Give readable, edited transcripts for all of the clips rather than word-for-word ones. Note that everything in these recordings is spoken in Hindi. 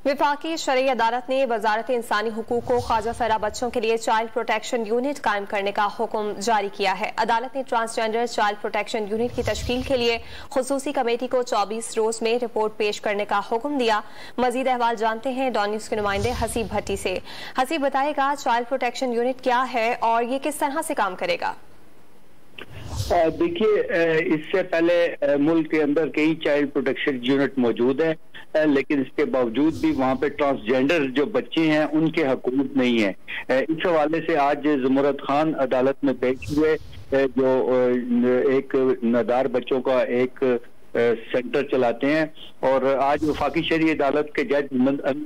विफाकी शरई अदालत ने वजारत इंसानी हुकूक को ख्वाजा सरा बच्चों के लिए चाइल्ड प्रोटेक्शन यूनिट कायम करने का हुक्म जारी किया है। अदालत ने ट्रांसजेंडर चाइल्ड प्रोटेक्शन यूनिट की तश्कील के लिए खुसूसी कमेटी को 24 रोज में रिपोर्ट पेश करने का हुक्म दिया। मजीद अहवाल जानते हैं डॉन न्यूज के नुमाइंदे हसीब भट्टी से। हसीब, बताएगा चाइल्ड प्रोटेक्शन यूनिट क्या है और ये किस तरह से काम करेगा? देखिए, इससे पहले मुल्क के अंदर कई चाइल्ड प्रोटेक्शन यूनिट मौजूद है, लेकिन इसके बावजूद भी वहाँ पे ट्रांसजेंडर जो बच्चे हैं उनके हकूक नहीं है। इस हवाले से आज ज़ुमरत खान अदालत में पेश हुए, जो एक नादार बच्चों का एक सेंटर चलाते हैं, और आज वफाकी शरई अदालत के जज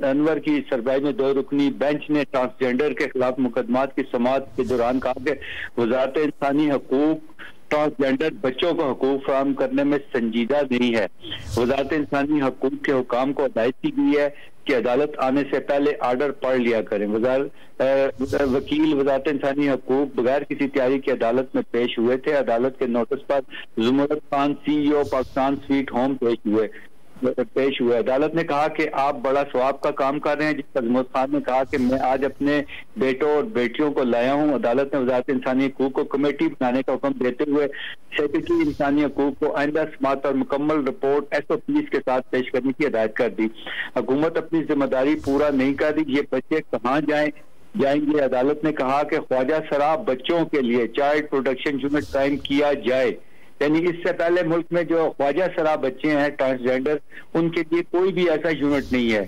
अनवर की सरबराही में 2 रुकनी बेंच ने ट्रांसजेंडर के खिलाफ मुकदमात की समाअत के दौरान कहा कि वजारत इंसानी हकूक ट्रांसजेंडर बच्चों को हकूक फराहम करने में संजीदा नहीं है। वजारत इंसानी हकूक के हुकाम को हिदायत की गई है कि अदालत आने से पहले आर्डर पढ़ लिया करें। वकील वजारत इंसानी हकूक बगैर किसी तैयारी के अदालत में पेश हुए थे। अदालत के नोटिस पर Zumrat Khan CEO Pakistan sweet home पेश हुए। अदालत ने कहा कि आप बड़ा सवाब का काम कर रहे हैं, जिस पर ज़ुमरत खान ने कहा कि मैं आज अपने बेटों और बेटियों को लाया हूं। अदालत ने वजारत इंसानी हकूक को कमेटी बनाने का हुक्म देते हुए सेक्रेटरी इंसानी हकूक को आइंदा समाअत और मुकम्मल रिपोर्ट SOPs के साथ पेश करने की हिदायत कर दी। हुकूमत अपनी जिम्मेदारी पूरा नहीं कर रही, ये बच्चे कहाँ जाएंगे? अदालत ने कहा कि ख्वाजा सरा बच्चों के लिए चाइल्ड प्रोटेक्शन यूनिट कायम किया जाए। यानी इससे पहले मुल्क में जो ख्वाजा सरा बच्चे हैं ट्रांसजेंडर, उनके लिए कोई भी ऐसा यूनिट नहीं है।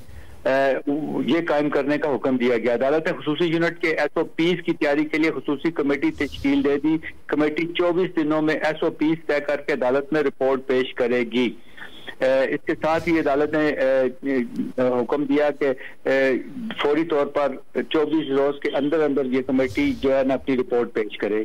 ये कायम करने का हुक्म दिया गया। अदालत ने खुसूसी यूनिट के SOPs की तैयारी के लिए खुसूसी कमेटी तश्कील दे दी। कमेटी 24 दिनों में SOPs तय करके अदालत में रिपोर्ट पेश करेगी। इसके साथ ही अदालत ने हुक्म दिया कि फौरी तौर पर 24 रोज के अंदर अंदर ये कमेटी जो है ना अपनी रिपोर्ट पेश करे।